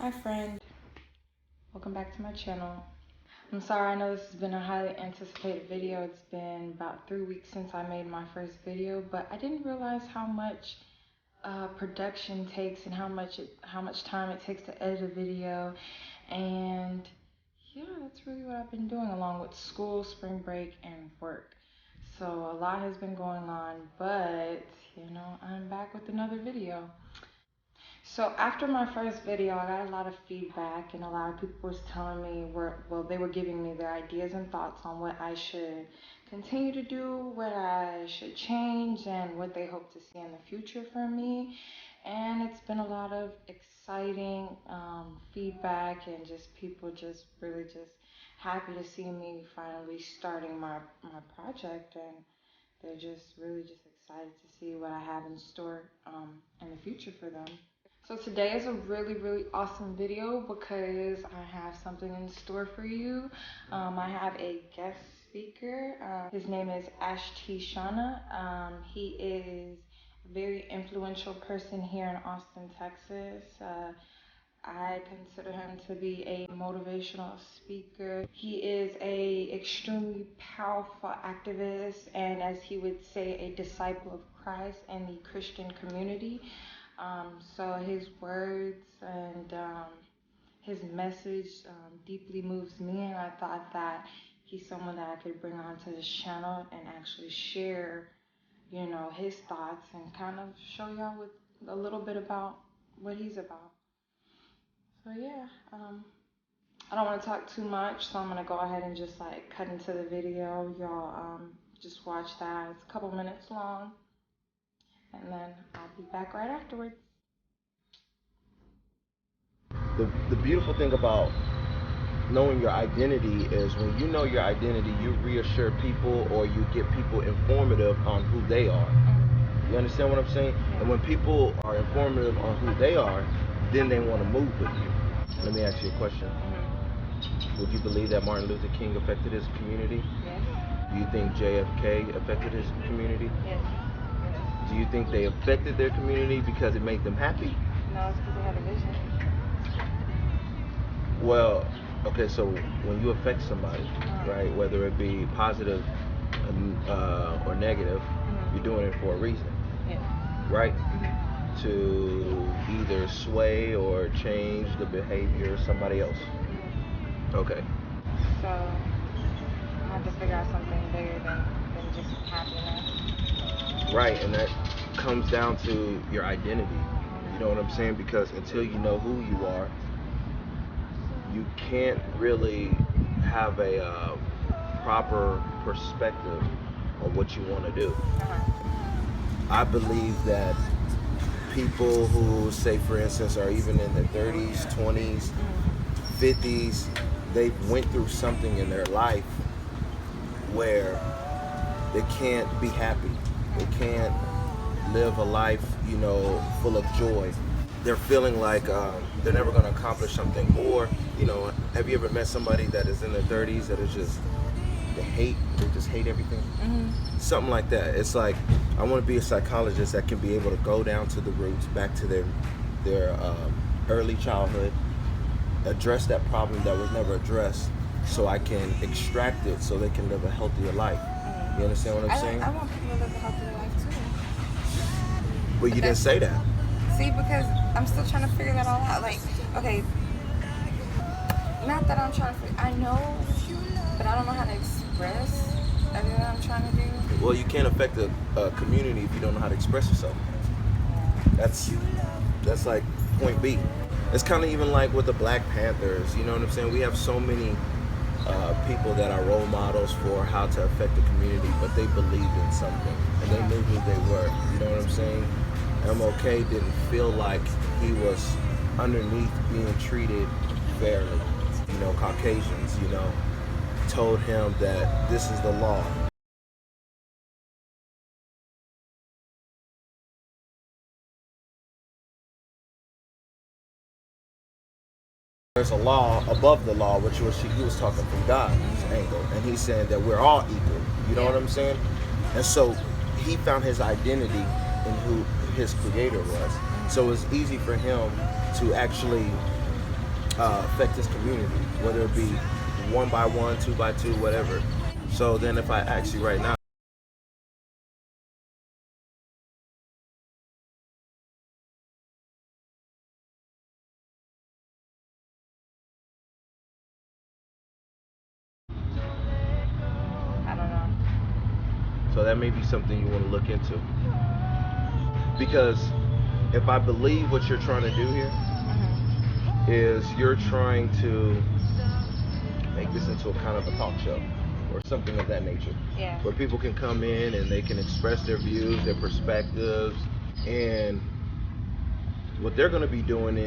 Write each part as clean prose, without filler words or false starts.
Hi friend, welcome back to my channel. I'm sorry, I know this has been a highly anticipated video. It's been about 3 weeks since I made my first video, but I didn't realize how much production takes and how much time it takes to edit a video. And yeah, that's really what I've been doing along with school, spring break, and work. So a lot has been going on, but you know, I'm back with another video. So after my first video, I got a lot of feedback, and a lot of people was telling me they were giving me their ideas and thoughts on what I should continue to do, what I should change, and what they hope to see in the future from me. And it's been a lot of exciting feedback, and just people just really just happy to see me finally starting my project, and they're just really just excited to see what I have in store in the future for them. So today is a really awesome video because I have something in store for you. I have a guest speaker. His name is Ashti Shana. He is a very influential person here in Austin, Texas. I consider him to be a motivational speaker. He is a extremely powerful activist, and as he would say, a disciple of Christ and the Christian community. So his words and his message deeply moves me, and I thought that he's someone that I could bring onto this channel and actually share, you know, his thoughts and kind of show y'all with a little bit about what he's about. So yeah, I don't want to talk too much, so I'm gonna go ahead and just like cut into the video. Y'all just watch that. It's a couple minutes long, and then I'll be back right afterwards. The beautiful thing about knowing your identity is when you know your identity, you reassure people or you get people informative on who they are. You understand what I'm saying? And when people are informative on who they are, then they want to move with you. Let me ask you a question. Would you believe that Martin Luther King affected his community? Yes. Do you think JFK affected his community? Yes. Do you think they affected their community because it made them happy? No, it's because they had a vision. Well, okay, so when you affect somebody, right, whether it be positive or negative, you're doing it for a reason, right? To either sway or change the behavior of somebody else. Okay. So I have to figure out something bigger than just happiness. Right, and that comes down to your identity. You know what I'm saying? Because until you know who you are, you can't really have a proper perspective on what you want to do. I believe that people who, say for instance, are even in their 30s, 20s, 50s, they went through something in their life where they can't be happy. They can't live a life, you know, full of joy. They're feeling like they're never going to accomplish something. Or, you know, have you ever met somebody that is in their 30s that is just, they just hate everything? Something like that. It's like, I want to be a psychologist that can be able to go down to the roots, back to their early childhood, address that problem that was never addressed, so I can extract it so they can live a healthier life. You understand what I'm saying? I want people to live a healthier life too. But you didn't say that. See, because I'm still trying to figure that all out. Like, okay, not that I'm trying to I know, but I don't know how to express everything I'm trying to do. Well, you can't affect a community if you don't know how to express yourself. That's like point B. It's kind of even like with the Black Panthers, you know what I'm saying? We have so many people that are role models for how to affect the community, but they believed in something and they knew who they were. You know what I'm saying? MLK didn't feel like he was underneath being treated fairly. You know, Caucasians, you know, told him that this is the law. There's a law above the law, which he was talking from God's angle, and he's saying that we're all equal. You know what I'm saying? And so he found his identity in who his creator was. So it's easy for him to actually affect his community, whether it be one by one, two by two, whatever. So then if I ask you right now, I don't know. so that may be something you want to look into. Because if I believe what you're trying to do here is you're trying to make this into a kind of a talk show or something of that nature. Yeah. Where people can come in and they can express their views, their perspectives, and what they're going to be doing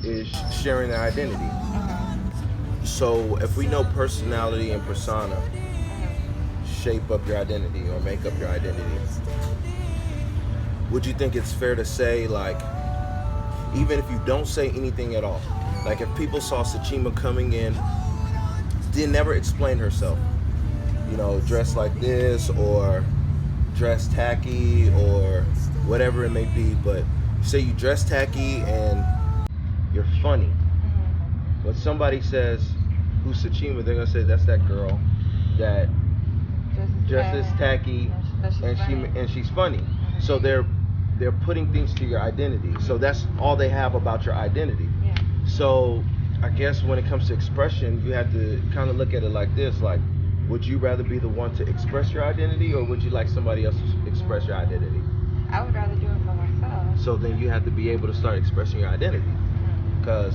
is sharing their identity. So if we know personality and persona shape up your identity or make up your identity, would you think it's fair to say, like, even if you don't say anything at all, like if people saw CHIME coming in, did never explain herself, you know, dressed like this or dressed tacky or whatever it may be, but say you dress tacky and you're funny. When somebody says who's CHIME, they're gonna say that's that girl that dresses tacky and she's funny. So they're putting things to your identity. So that's all they have about your identity. Yeah. So I guess when it comes to expression, you have to kind of look at it like this: like, would you rather be the one to express your identity, or would you like somebody else to express your identity? I would rather do it for myself. So then you have to be able to start expressing your identity, because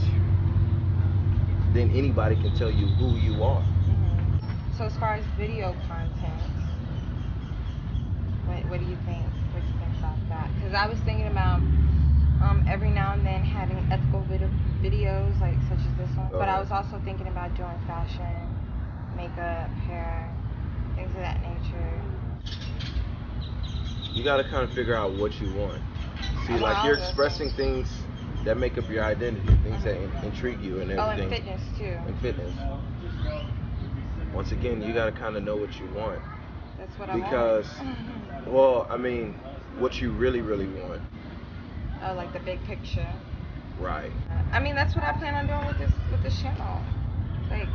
then anybody can tell you who you are. So as far as video content, what do you think? What do you think about that? Because I was thinking about every now and then having ethical videos, like such as this one. But I was also thinking about doing fashion, makeup, hair, things of that nature. You got to kind of figure out what you want. See, like you're expressing things that make up your identity, things that intrigue you and everything. Oh, and fitness too. And fitness. Once again, you got to kind of know what you want. That's what I want. Because, well, I mean, what you really, really want. Oh, like the big picture. Right. I mean, that's what I plan on doing with this channel. Like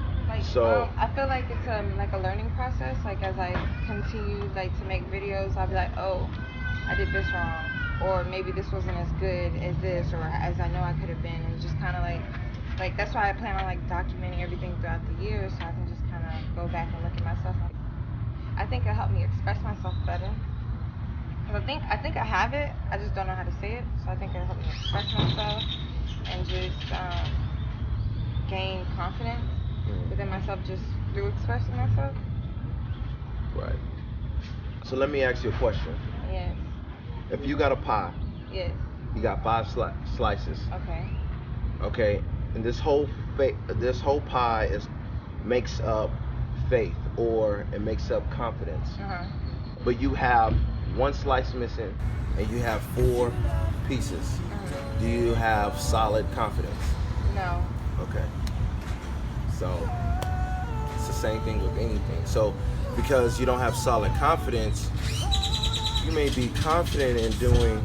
so, I feel like it's like a learning process. Like as I continue like to make videos, I'll be like, oh, I did this wrong, or maybe this wasn't as good as this, or as I know I could have been, and just kind of like that's why I plan on like documenting everything throughout the year, so I can just kind of go back and look at myself. Like, I think it helped me express myself better. Cause I think I have it. I just don't know how to say it. So I think it helped me express myself and just gain confidence within myself just through expressing myself. Right. So let me ask you a question. Yes. If you got a pie. Yes. You got 5 slices. Okay. Okay. And this whole pie makes up faith, or it makes up confidence. But you have 1 slice missing and you have 4 pieces. Do you have solid confidence? No. Okay. So it's the same thing with anything. So because you don't have solid confidence, you may be confident in doing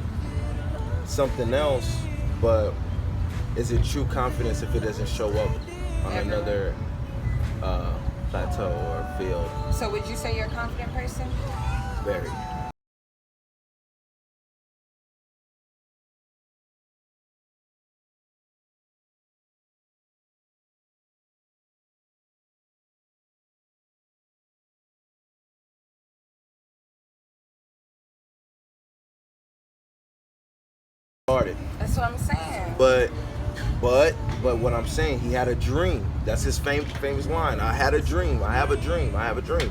something else, but is it true confidence if it doesn't show up on another plateau or field? So would you say you're a confident person? Very. That's what I'm saying. But what I'm saying, he had a dream. That's his famous line. I had a dream. I have a dream. I have a dream.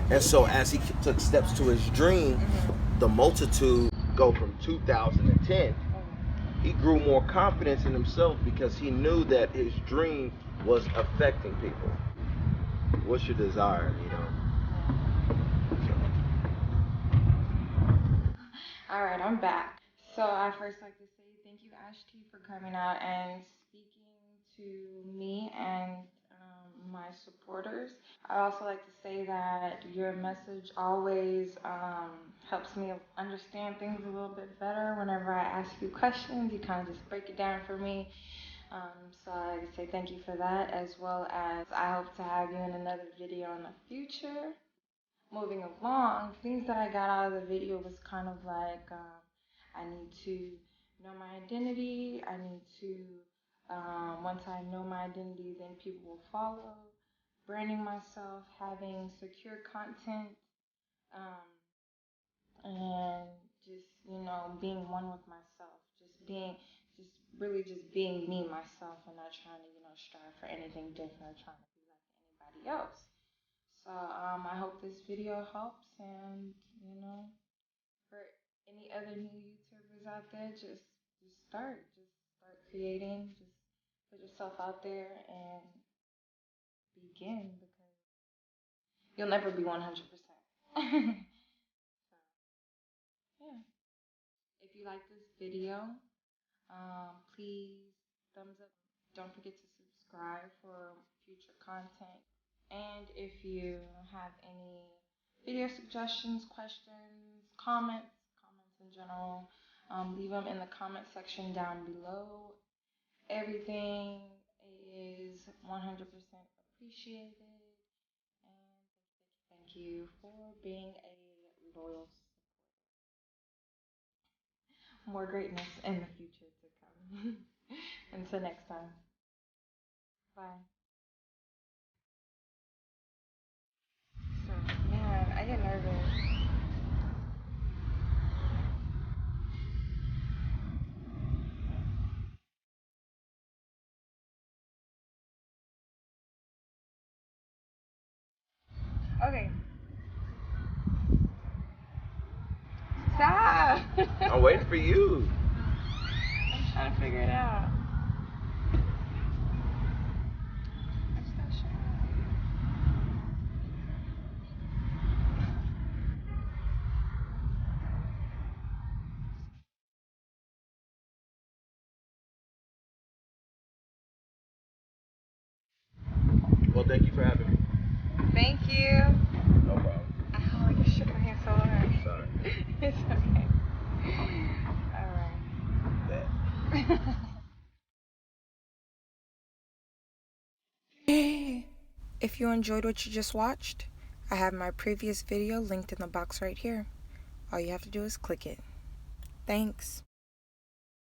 And so as he took steps to his dream, the multitude go from 2010. He grew more confidence in himself because he knew that his dream was affecting people. What's your desire, you know? All right, I'm back. So I first like to say thank you, Ashti, for coming out and speaking to me and my supporters. I'd also like to say that your message always helps me understand things a little bit better. Whenever I ask you questions, you kind of just break it down for me So I say thank you for that, as well as I hope to have you in another video in the future. Moving along, things that I got out of the video was kind of like I need to know my identity. I need to, once I know my identity, then people will follow. Branding myself, having secure content, um, and just, being one with myself. Just really just being me, myself, and not trying to, strive for anything different or trying to be like anybody else. So I hope this video helps, and for any other new YouTubers out there, just start creating, just put yourself out there and begin, because you'll never be 100%. So yeah, if you like this video, please thumbs up. Don't forget to subscribe for future content. And if you have any video suggestions, questions, comments in general, leave them in the comment section down below. Everything is 100% appreciated. And thank you for being a loyal supporter. More greatness in the future to come. Until next time. Bye. So, man, I get nervous. Okay. Stop! I'm waiting for you. I'm trying to figure it out. I'm so shy. Well, thank you for having me. Thank you. No problem. Oh, you shook my hand so hard. Sorry. It's okay. Alright. If you enjoyed what you just watched, I have my previous video linked in the box right here. All you have to do is click it. Thanks.